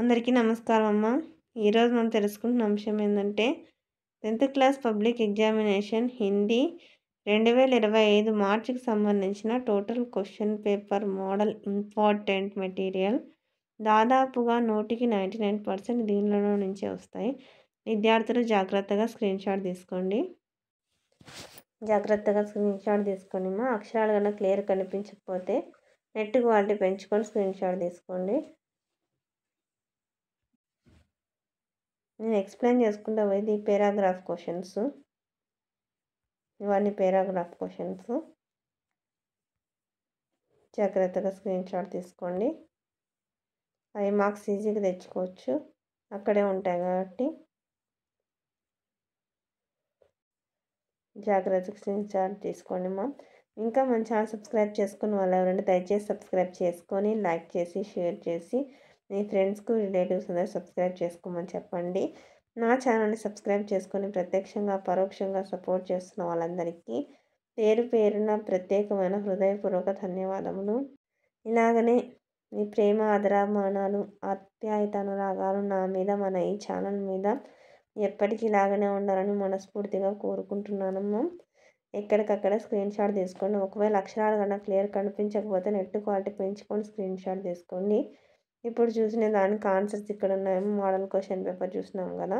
అందరికీ నమస్కారం అమ్మ. ఈరోజు మనం తెలుసుకుంటున్న అంశం ఏంటంటే 10th class public examination Hindi 2025 మార్చికి సంబంధించిన total question paper model important material. దాదాపుగా 100కి 99% దీనిలో నుంచే వస్తాయి. విద్యార్థులు జాగ్రత్తగా స్క్రీన్ షాట్ తీసుకోండి. మా అక్షరాలు కన్నా క్లియర్ కనిపించకపోతే నెట్ క్వాలిటీ పెంచుకొని స్క్రీన్ షాట్ తీసుకోండి. నేను ఎక్స్ప్లెయిన్ చేసుకుంటా పోయి పేరాగ్రాఫ్ క్వశ్చన్స్, ఇవన్నీ పేరాగ్రాఫ్ క్వశ్చన్స్. జాగ్రత్తగా స్క్రీన్ షాట్ తీసుకోండి. 5 మార్క్స్ ఈజీగా తెచ్చుకోవచ్చు, అక్కడే ఉంటాయి కాబట్టి జాగ్రత్తగా స్క్రీన్ షాట్ తీసుకోండి మా. ఇంకా మన ఛానల్ సబ్స్క్రైబ్ చేసుకుని వాళ్ళు ఎవరంటే దయచేసి సబ్స్క్రైబ్ చేసుకొని లైక్ చేసి షేర్ చేసి మీ ఫ్రెండ్స్కు రిలేటివ్స్ అందరూ సబ్స్క్రైబ్ చేసుకోమని చెప్పండి. నా ఛానల్ని సబ్స్క్రైబ్ చేసుకొని ప్రత్యక్షంగా పరోక్షంగా సపోర్ట్ చేస్తున్న వాళ్ళందరికీ పేరు పేరున ప్రత్యేకమైన హృదయపూర్వక ధన్యవాదములు. ఇలాగనే మీ ప్రేమ ఆదరాభిమానాలు ఆప్యాయత అనురాగాలు నా మీద మన ఈ ఛానల్ మీద ఎప్పటికీ ఇలాగనే ఉండాలని మనస్ఫూర్తిగా కోరుకుంటున్నానమ్మా. ఎక్కడికక్కడ స్క్రీన్ షాట్ తీసుకోండి. ఒకవేళ అక్షరాలు కన్నా క్లియర్ కనిపించకపోతే నెట్ క్వాలిటీ పెంచుకొని స్క్రీన్ షాట్ తీసుకోండి. ఇప్పుడు చూసిన దానికి ఆన్సర్స్ ఇక్కడ ఉన్నాయేమో. మోడల్ క్వశ్చన్ పేపర్ చూసినాం కదా.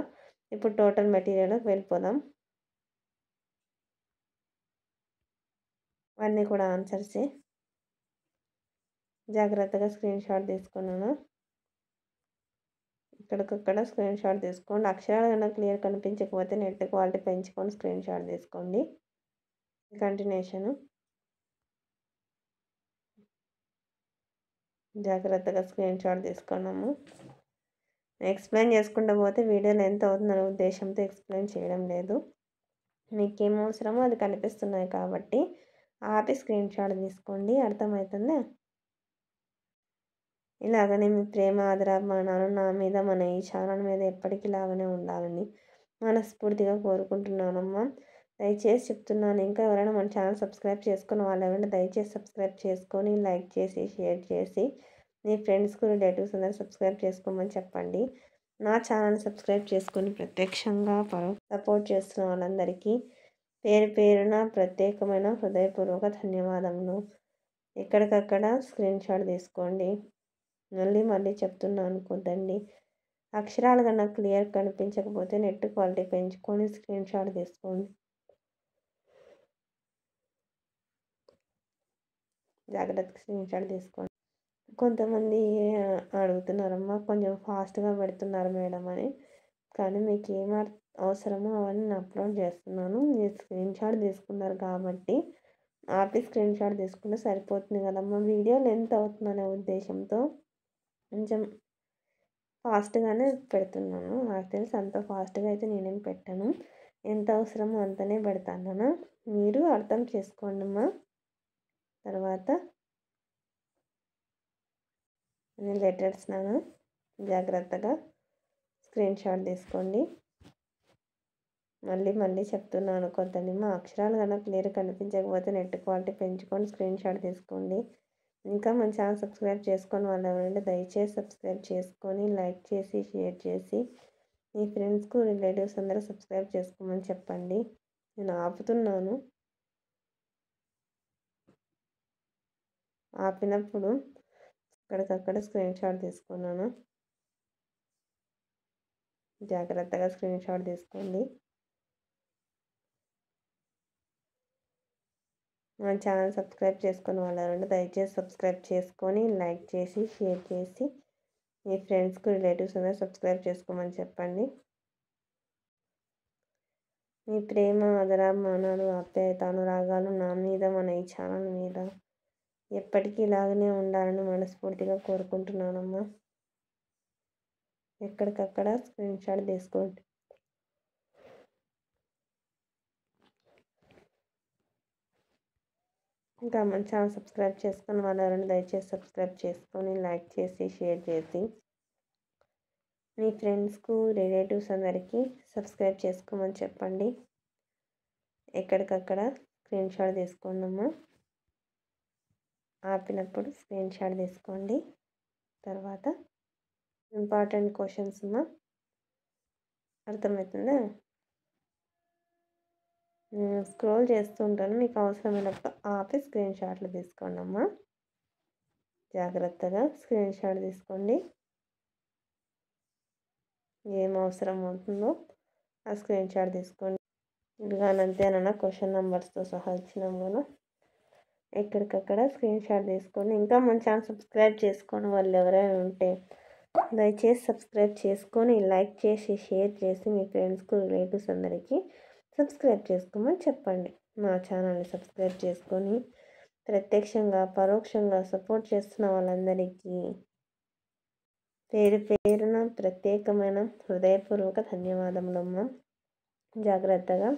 ఇప్పుడు టోటల్ మెటీరియల్కి వెళ్ళిపోదాం. అన్నీ కూడా ఆన్సర్సే. జాగ్రత్తగా స్క్రీన్ షాట్ తీసుకున్నాను. ఇక్కడికక్కడ స్క్రీన్ షాట్ తీసుకోండి. అక్షరాలు కన్నా క్లియర్ కనిపించకపోతే నెట్ క్వాలిటీ పెంచుకొని స్క్రీన్ షాట్ తీసుకోండి. కంటిన్యూషన్. జాగ్రత్తగా స్క్రీన్ షాట్ తీసుకున్నాము. ఎక్స్ప్లెయిన్ చేసుకుంటూ పోతే వీడియో లెంత్ అవుతుందనే ఉద్దేశంతో ఎక్స్ప్లెయిన్ చేయడం లేదు. మీకేం అవసరమో అది కనిపిస్తున్నాయి కాబట్టి ఆపి స్క్రీన్ షాట్ తీసుకోండి. అర్థమవుతుందా? ఇలాగనే మీ ప్రేమ ఆదరాభిమానాలు నా మీద మన ఈ ఛానల్ మీద ఎప్పటికీ ఇలాగనే ఉండాలని మనస్ఫూర్తిగా కోరుకుంటున్నానమ్మా. దయచేసి చెప్తున్నాను, ఇంకా ఎవరైనా మన ఛానల్ సబ్స్క్రైబ్ చేసుకున్న వాళ్ళు ఎవరైనా దయచేసి సబ్స్క్రైబ్ చేసుకొని లైక్ చేసి షేర్ చేసి మీ ఫ్రెండ్స్కు రిలేటివ్స్ అందరూ సబ్స్క్రైబ్ చేసుకోమని చెప్పండి. నా ఛానల్ సబ్స్క్రైబ్ చేసుకొని ప్రత్యక్షంగా సపోర్ట్ చేస్తున్న వాళ్ళందరికీ పేరు పేరున ప్రత్యేకమైన హృదయపూర్వక ధన్యవాదములు. ఎక్కడికక్కడ స్క్రీన్ షాట్ తీసుకోండి. మళ్ళీ చెప్తున్నాను అనుకోద్దండి. అక్షరాలు కన్నా క్లియర్ కనిపించకపోతే నెట్ క్వాలిటీ పెంచుకొని స్క్రీన్ షాట్ తీసుకోండి. జాగ్రత్తగా స్క్రీన్ షాట్ తీసుకోండి. కొంతమంది అడుగుతున్నారమ్మా, కొంచెం ఫాస్ట్గా పెడుతున్నారు మేడం అని. కానీ మీకు ఏం అవసరమో అవన్నీ నేను అప్లోడ్ చేస్తున్నాను. మీరు స్క్రీన్ షాట్ తీసుకున్నారు కాబట్టి ఆపి స్క్రీన్ షాట్ తీసుకుంటే సరిపోతుంది కదమ్మా. వీడియో లెంత్ అవుతుందనే ఉద్దేశంతో కొంచెం ఫాస్ట్గానే పెడుతున్నాను. నాకు తెలిసి అంత ఫాస్ట్గా అయితే నేనేం పెట్టాను. ఎంత అవసరమో అంతనే పెడతాను. మీరు అర్థం చేసుకోండి అమ్మా. తర్వాత నేను లెటర్స్ జాగ్రత్తగా స్క్రీన్ షాట్ తీసుకోండి. మళ్ళీ చెప్తున్నాను కొద్దండి. మా అక్షరాలు కన్నా క్లియర్ కనిపించకపోతే నెట్ క్వాలిటీ పెంచుకొని స్క్రీన్ షాట్ తీసుకోండి. ఇంకా మన ఛానల్ సబ్స్క్రైబ్ చేసుకొని వాళ్ళు ఎవరంటే దయచేసి సబ్స్క్రైబ్ చేసుకొని లైక్ చేసి షేర్ చేసి మీ ఫ్రెండ్స్కు రిలేటివ్స్ అందరూ సబ్స్క్రైబ్ చేసుకోమని చెప్పండి. నేను ఆపుతున్నాను. ఆపినప్పుడు అక్కడికక్కడ స్క్రీన్ షాట్ తీసుకున్నాను. జాగ్రత్తగా స్క్రీన్ షాట్ తీసుకోండి. మన ఛానల్ సబ్స్క్రైబ్ చేసుకుని వాళ్ళు ఎవరంటే దయచేసి సబ్స్క్రైబ్ చేసుకొని లైక్ చేసి షేర్ చేసి మీ ఫ్రెండ్స్కు రిలేటివ్స్ అందరూ సబ్స్క్రైబ్ చేసుకోమని చెప్పండి. మీ ప్రేమ ఆదరాభిమానాలు ఆప్యాయత అనురాగాలు నా మీద మన ఈ ఛానల్ మీద ఎప్పటికీ ఇలాగనే ఉండాలని మనస్ఫూర్తిగా కోరుకుంటున్నానమ్మా. ఎక్కడికక్కడ స్క్రీన్ షాట్ తీసుకోండి. ఇంకా మన ఛానల్ సబ్స్క్రైబ్ చేసుకొని వాళ్ళు ఎవరైనా దయచేసి సబ్స్క్రైబ్ చేసుకొని లైక్ చేసి షేర్ చేసి మీ ఫ్రెండ్స్కు రిలేటివ్స్ అందరికీ సబ్స్క్రైబ్ చేసుకోమని చెప్పండి. ఎక్కడికక్కడ స్క్రీన్ షాట్ తీసుకోండి అమ్మా. ఆపినప్పుడు స్క్రీన్ షాట్ తీసుకోండి. తర్వాత ఇంపార్టెంట్ క్వశ్చన్స్ అమ్మా. అర్థమవుతుందా? నేను స్క్రోల్ చేస్తూ ఉంటాను, మీకు అవసరమైనప్పుడు ఆపి స్క్రీన్ షాట్లు తీసుకోండి అమ్మా. జాగ్రత్తగా స్క్రీన్ షాట్ తీసుకోండి. ఏం అవసరం అవుతుందో ఆ స్క్రీన్ షాట్ తీసుకోండి. ఇదిగానంతేనన్నా క్వశ్చన్ నెంబర్స్తో సహా ఇచ్చినాం కదా, ఎక్కడికక్కడ స్క్రీన్ షాట్ తీసుకోండి. ఇంకా మన ఛానల్ సబ్స్క్రైబ్ చేసుకొని వాళ్ళు ఎవరైనా ఉంటే దయచేసి సబ్స్క్రైబ్ చేసుకొని లైక్ చేసి షేర్ చేసి మీ ఫ్రెండ్స్కు రిలేటివ్స్ అందరికీ సబ్స్క్రైబ్ చేసుకోమని చెప్పండి. మా ఛానల్ని సబ్స్క్రైబ్ చేసుకొని ప్రత్యక్షంగా పరోక్షంగా సపోర్ట్ చేస్తున్న వాళ్ళందరికీ పేరు పేరున ప్రత్యేకమైన హృదయపూర్వక ధన్యవాదములమ్మా. జాగ్రత్తగా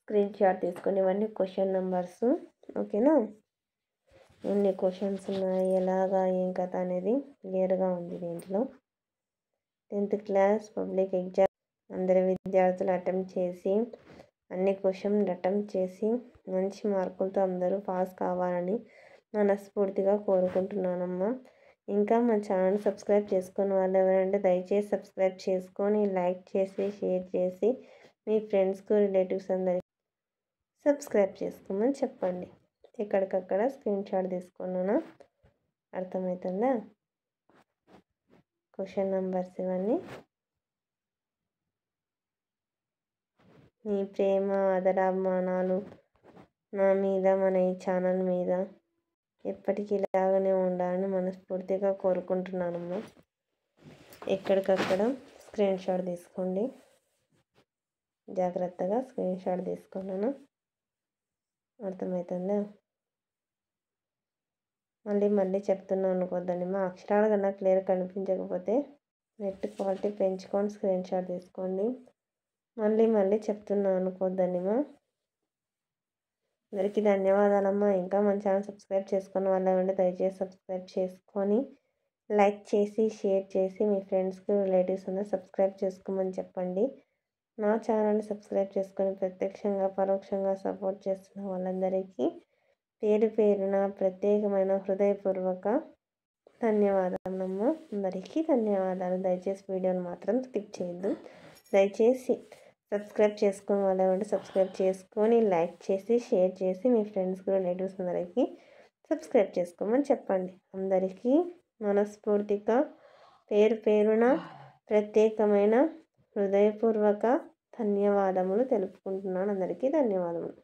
స్క్రీన్ షాట్ తీసుకొని ఇవన్నీ క్వశ్చన్ నెంబర్స్. ఓకేనా? ఎన్ని క్వశ్చన్స్ ఉన్నాయి, ఎలాగా ఏం కథ అనేది క్లియర్గా ఉంది దీంట్లో. 10th క్లాస్ పబ్లిక్ ఎగ్జామ్ అందరి విద్యార్థులు అటెంప్ట్ చేసి అన్ని క్వశ్చన్లు అటెంప్ట్ చేసి మంచి మార్కులతో అందరూ పాస్ కావాలని మనస్ఫూర్తిగా కోరుకుంటున్నానమ్మా. ఇంకా మా ఛానల్ సబ్స్క్రైబ్ చేసుకుని వాళ్ళు ఎవరంటే దయచేసి సబ్స్క్రైబ్ చేసుకొని లైక్ చేసి షేర్ చేసి మీ ఫ్రెండ్స్కు రిలేటివ్స్ అందరికీ సబ్స్క్రైబ్ చేసుకోమని చెప్పండి. ఎక్కడికక్కడ స్క్రీన్ షాట్ తీసుకున్నాను. అర్థమవుతుందా? క్వశ్చన్ నెంబర్స్ ఇవన్నీ. మీ ప్రేమ ఆదరాభిమానాలు నా మీద మన ఈ ఛానల్ మీద ఎప్పటికీ ఇలాగనే ఉండాలని మనస్ఫూర్తిగా కోరుకుంటున్నానమ్మా. ఎక్కడికక్కడ స్క్రీన్ షాట్ తీసుకోండి. జాగ్రత్తగా స్క్రీన్ షాట్ తీసుకున్నాను. అర్థమవుతుందా? మళ్ళీ చెప్తున్నాను అనుకోద్దండి. మా అక్షరాలు కన్నా క్లియర్ కనిపించకపోతే నెట్ క్వాలిటీ పెంచుకొని స్క్రీన్ షాట్ తీసుకోండి. మళ్ళీ చెప్తున్నాను అనుకోద్దండి మా. అందరికీ ధన్యవాదాలమ్మా. ఇంకా మన ఛానల్ సబ్స్క్రైబ్ చేసుకున్న వాళ్ళు దయచేసి సబ్స్క్రైబ్ చేసుకొని లైక్ చేసి షేర్ చేసి మీ ఫ్రెండ్స్కి రిలేటివ్స్ అందరూ సబ్స్క్రైబ్ చేసుకోమని చెప్పండి. నా ఛానల్ని సబ్స్క్రైబ్ చేసుకొని ప్రత్యక్షంగా పరోక్షంగా సపోర్ట్ చేస్తున్న వాళ్ళందరికీ పేరు పేరున ప్రత్యేకమైన హృదయపూర్వక ధన్యవాదాలమ్మా. అందరికీ ధన్యవాదాలు. దయచేసి వీడియోని మాత్రం స్కిప్ చేయొద్దు. దయచేసి సబ్స్క్రైబ్ చేసుకుని వాళ్ళు ఏమంటే సబ్స్క్రైబ్ చేసుకొని లైక్ చేసి షేర్ చేసి మీ ఫ్రెండ్స్కి రిలేటివ్స్ అందరికీ సబ్స్క్రైబ్ చేసుకోమని చెప్పండి. అందరికీ మనస్ఫూర్తిగా పేరు పేరున ప్రత్యేకమైన హృదయపూర్వక ధన్యవాదములు తెలుపుకుంటున్నాను. అందరికీ ధన్యవాదములు.